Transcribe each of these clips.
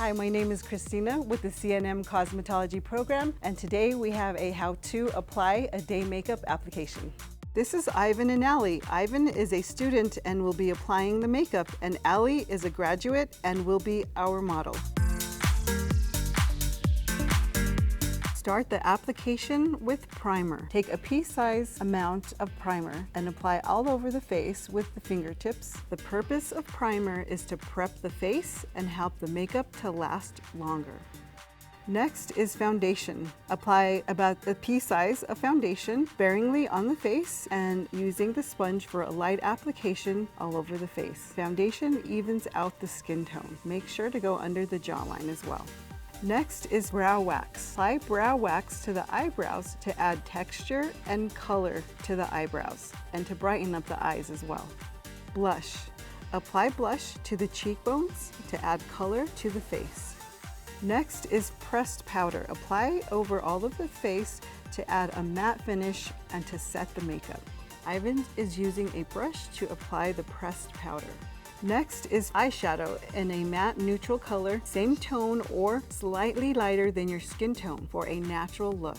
Hi, my name is Christina with the CNM Cosmetology program, and today we have a how to apply a day makeup application. This is Ivan and Allie. Ivan is a student and will be applying the makeup, and Allie is a graduate and will be our model. Start the application with primer. Take a pea-sized amount of primer and apply all over the face with the fingertips. The purpose of primer is to prep the face and help the makeup to last longer. Next is foundation. Apply about a pea size of foundation sparingly on the face and using the sponge for a light application all over the face. Foundation evens out the skin tone. Make sure to go under the jawline as well. Next is brow wax. Apply brow wax to the eyebrows to add texture and color to the eyebrows and to brighten up the eyes as well. Blush. Apply blush to the cheekbones to add color to the face. Next is pressed powder. Apply over all of the face to add a matte finish and to set the makeup. Ivan is using a brush to apply the pressed powder. Next is eyeshadow in a matte neutral color, same tone or slightly lighter than your skin tone for a natural look.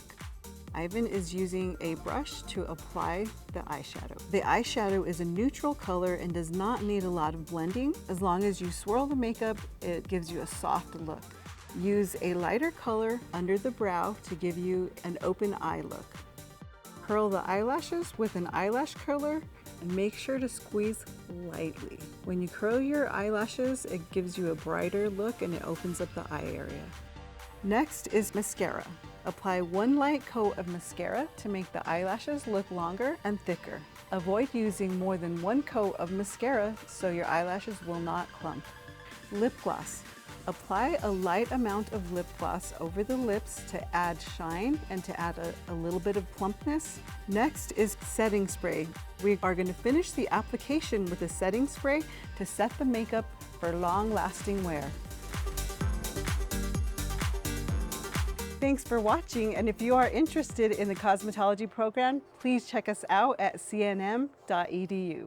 Ivan is using a brush to apply the eyeshadow. The eyeshadow is a neutral color and does not need a lot of blending. As long as you swirl the makeup, it gives you a soft look. Use a lighter color under the brow to give you an open eye look. Curl the eyelashes with an eyelash curler and make sure to squeeze lightly. When you curl your eyelashes, it gives you a brighter look and it opens up the eye area. Next is mascara. Apply one light coat of mascara to make the eyelashes look longer and thicker. Avoid using more than one coat of mascara so your eyelashes will not clump. Lip gloss. Apply a light amount of lip gloss over the lips to add shine and to add a little bit of plumpness. Next is setting spray. We are going to finish the application with a setting spray to set the makeup for long-lasting wear. Thanks for watching, and if you are interested in the cosmetology program, please check us out at CNM.edu.